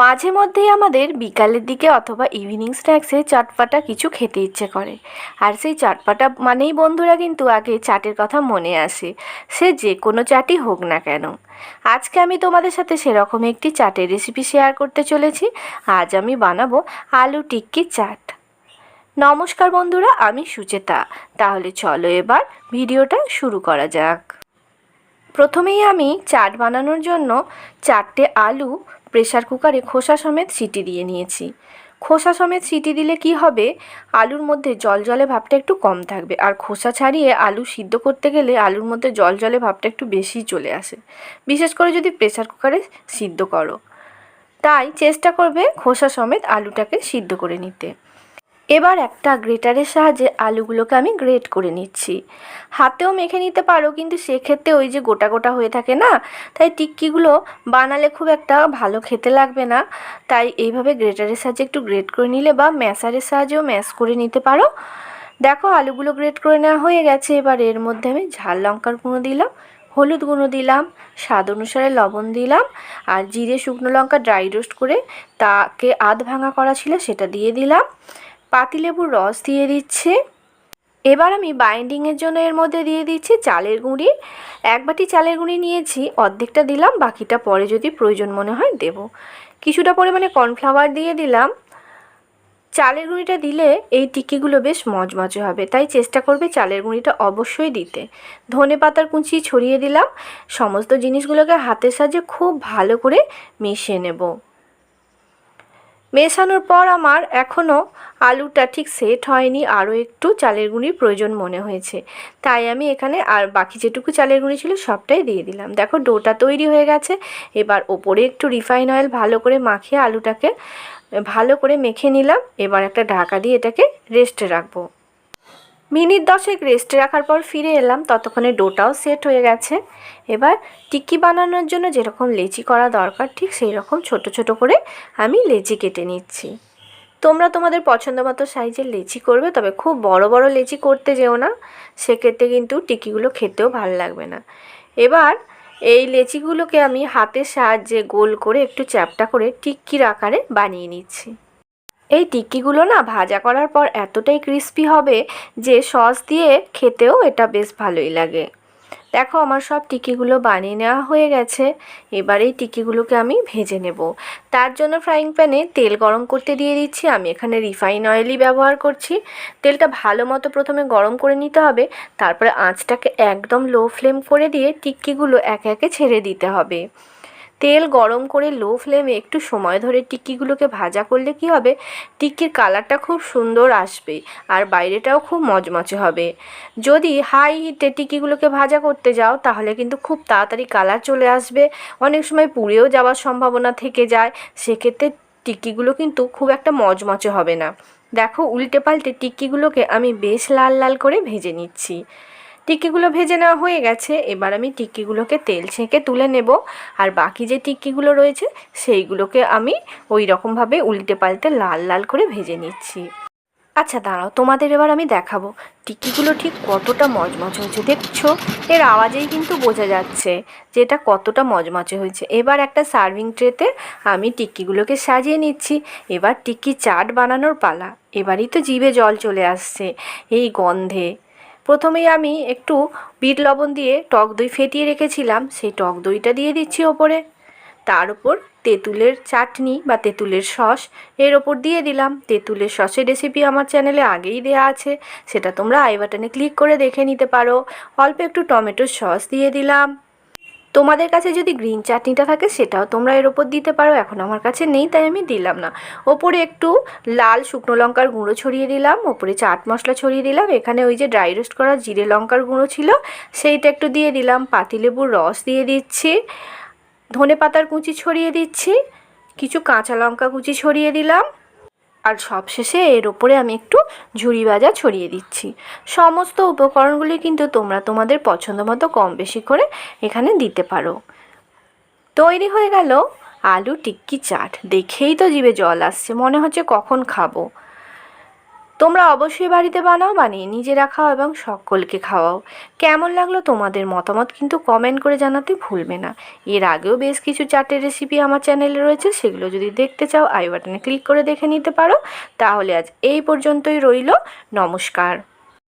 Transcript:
মাঝে মধ্যেই আমাদের বিকালের দিকে অথবা ইভিনিং স্ন্যাক্সে চটপাটা কিছু খেতে ইচ্ছে করে। আর সেই চটপাটা মানেই বন্ধুরা কিন্তু আগে চাটের কথা মনে আসে, সে যে কোনো চাটই হোক না কেন। আজকে আমি তোমাদের সাথে সেরকম একটি চাটের রেসিপি শেয়ার করতে চলেছি। আজ আমি বানাবো আলু টিক্কি চাট। নমস্কার বন্ধুরা, আমি সুচেতা। তাহলে চলো এবার ভিডিওটা শুরু করা যাক। প্রথমেই আমি চাট বানানোর জন্য 4টে আলু প্রেসার কুকারে খোসা সমেত সিটি দিয়ে নিয়েছি। খোসা সমেত সিটি দিলে কি হবে, আলুর মধ্যে জলজলে ভাবটা একটু কম থাকবে, আর খোসা ছাড়িয়ে আলু সিদ্ধ করতে গেলে আলুর মধ্যে জলজলে ভাবটা একটু বেশি চলে আসে, বিশেষ করে যদি প্রেসার কুকারে সিদ্ধ করো। তাই চেষ্টা করবে খোসা সমেত আলুটাকে সিদ্ধ করে নিতে। এবার একটা গ্রেটারের সাহায্যে আলুগুলোকে আমি গ্রেট করে নিচ্ছি। হাতেও মেখে নিতে পারো, কিন্তু সেক্ষেত্রে ওই যে গোটা গোটা হয়ে থাকে না, তাই টিক্কিগুলো বানালে খুব একটা ভালো খেতে লাগবে না। তাই এইভাবে গ্রেটারের সাহায্যে একটু গ্রেট করে নিলে বা ম্যাশারের সাহায্যেও ম্যাশ করে নিতে পারো। দেখো আলুগুলো গ্রেট করে নেওয়া হয়ে গেছে। এবার এর মধ্যে আমি ঝাল লঙ্কার গুঁড়ো দিলাম, হলুদ গুঁড়ো দিলাম, স্বাদ অনুসারে লবণ দিলাম, আর জিরে শুকনো লঙ্কা ড্রাই রোস্ট করে তাকে আধ ভাঙা করা ছিল সেটা দিয়ে দিলাম। পাতিলেবুর রস দিয়ে দিচ্ছি। এবার আমি বাইন্ডিংয়ের জন্য এর মধ্যে দিয়ে দিচ্ছি চালের গুঁড়ি। 1 বাটি চালের গুঁড়ি নিয়েছি, অর্ধেকটা দিলাম, বাকিটা পরে যদি প্রয়োজন মনে হয় দেব। কিছুটা পরিমাণে কর্নফ্লাওয়ার দিয়ে দিলাম। চালের গুঁড়িটা দিলে এই টিক্কিগুলো বেশ মচমচে হবে, তাই চেষ্টা করবে চালের গুঁড়িটা অবশ্যই দিতে। ধনে পাতার কুচি ছড়িয়ে দিলাম। সমস্ত জিনিসগুলোকে হাতের সাহায্যে খুব ভালো করে মিশিয়ে নেব। মেশানোর পর আমার এখনও আলুটা ঠিক সেট হয়নি, আরও একটু চালের গুঁড়ির প্রয়োজন মনে হয়েছে। তাই আমি এখানে আর বাকি যেটুকু চালের গুঁড়ি ছিল সবটাই দিয়ে দিলাম। দেখো ডোটা তৈরি হয়ে গেছে। এবার ওপরে একটু রিফাইন অয়েল ভালো করে মাখিয়ে আলুটাকে ভালো করে মেখে নিলাম। এবার একটা ঢাকা দিয়ে এটাকে রেস্টে রাখবো। মিনিট 10 রেস্টে রাখার পর ফিরে এলাম, ততক্ষণে ডোটাও সেট হয়ে গেছে। এবার টিক্কি বানানোর জন্য যেরকম লেচি করা দরকার ঠিক সেই রকম ছোট ছোট করে আমি লেচি কেটে নিচ্ছি। তোমরা তোমাদের পছন্দ মতো সাইজের লেচি করবে, তবে খুব বড় বড় লেচি করতে যেও না, সেক্ষেত্রে কিন্তু টিক্কিগুলো খেতেও ভালো লাগবে না। এবার এই লেচিগুলোকে আমি হাতের সাহায্যে গোল করে একটু চ্যাপ্টা করে টিক্কির আকারে বানিয়ে নিচ্ছি। এই টিক্কিগুলো না ভাজা করার পর এতটাই ক্রিস্পি হবে যে সস দিয়ে খেতেও এটা বেশ ভালোই লাগে। দেখো আমার সব টিক্কিগুলো বানিয়ে নেওয়া হয়ে গেছে। এবার এই টিক্কিগুলোকে আমি ভেজে নেব। তার জন্য ফ্রাইং প্যানে তেল গরম করতে দিয়ে দিচ্ছি। আমি এখানে রিফাইন অয়েলই ব্যবহার করছি। তেলটা ভালো মতো প্রথমে গরম করে নিতে হবে, তারপরে আঁচটাকে একদম লো ফ্লেম করে দিয়ে টিক্কিগুলো একে একে ছেড়ে দিতে হবে। তেল গরম করে লো ফ্লেমে একটু সময় ধরে টিক্কিগুলোকে ভাজা করলে কি হবে, টিক্কির কালারটা খুব সুন্দর আসবে আর বাইরেটাও খুব মচমচে হবে। যদি হাই হিটে টিক্কিগুলোকে ভাজা করতে যাও তাহলে কিন্তু খুব তাড়াতাড়ি কালার চলে আসবে, অনেক সময় পুড়েও যাওয়ার সম্ভাবনা থেকে যায়। সেক্ষেত্রে টিক্কিগুলো কিন্তু খুব একটা মচমচে হবে না। দেখো উল্টে পাল্টে টিক্কিগুলোকে আমি বেশ লাল লাল করে ভেজে নিচ্ছি। টিক্কিগুলো ভেজে নেওয়া হয়ে গেছে। এবার আমি টিক্কিগুলোকে তেল ছেঁকে তুলে নেব, আর বাকি যে টিক্কিগুলো রয়েছে সেইগুলোকে আমি ওই রকমভাবে উল্টে পাল্টে লাল লাল করে ভেজে নিচ্ছি। আচ্ছা দাঁড়াও, তোমাদের এবার আমি দেখাবো টিক্কিগুলো ঠিক কতটা মচমচে হয়েছে। দেখছো, এর আওয়াজেই কিন্তু বোঝা যাচ্ছে যে এটা কতটা মচমচে হয়েছে। এবার একটা সার্ভিং ট্রেতে আমি টিক্কিগুলোকে সাজিয়ে নিচ্ছি। এবার টিক্কি চাট বানানোর পালা। এবারই তো জিভে জল চলে আসছে এই গন্ধে। প্রথমেই আমি একটু বিট লবণ দিয়ে টক দই ফেটিয়ে রেখেছিলাম, সেই টক দইটা দিয়ে দিচ্ছি ওপরে। তার উপর তেঁতুলের চাটনি বা তেঁতুলের সস এর ওপর দিয়ে দিলাম। তেঁতুলের সসের রেসিপি আমার চ্যানেলে আগেই দেওয়া আছে, সেটা তোমরা আই বাটনে ক্লিক করে দেখে নিতে পারো। অল্প একটু টমেটোর সস দিয়ে দিলাম। তোমাদের কাছে যদি গ্রিন চাটনিটা থাকে সেটাও তোমরা এর ওপর দিতে পারো, এখন আমার কাছে নেই তাই আমি দিলাম না। ওপরে একটু লাল শুকনো লঙ্কার গুঁড়ো ছড়িয়ে দিলাম, ওপরে চাট মশলা ছড়িয়ে দিলাম। এখানে ওই যে ড্রাই রোস্ট করা জিরে লঙ্কার গুঁড়ো ছিল সেইটা একটু দিয়ে দিলাম। পাতিলেবুর রস দিয়ে দিচ্ছি, ধনে পাতার কুচি ছড়িয়ে দিচ্ছি, কিছু কাঁচা লঙ্কা কুচি ছড়িয়ে দিলাম, আর সবশেষে এর ওপরে আমি একটু ঝুরি ভাজা ছড়িয়ে দিচ্ছি। সমস্ত উপকরণগুলি কিন্তু তোমরা তোমাদের পছন্দ মতো কম বেশি করে এখানে দিতে পারো। তৈরি হয়ে গেল আলু টিক্কি চাট। দেখেই তো জিভে জল আসছে, মনে হচ্ছে কখন খাবো। তোমরা অবশ্যই বাড়িতে বানাও, বানিয়ে নিজেরা খাও এবং সকলকে খাওয়াও। কেমন লাগলো তোমাদের মতামত কিন্তু কমেন্ট করে জানাতে ভুলবে না। এর আগেও বেশ কিছু চাটের রেসিপি আমার চ্যানেলে রয়েছে, সেগুলো যদি দেখতে চাও আই বাটনে ক্লিক করে দেখে নিতে পারো। তাহলে আজ এই পর্যন্তই রইল। নমস্কার।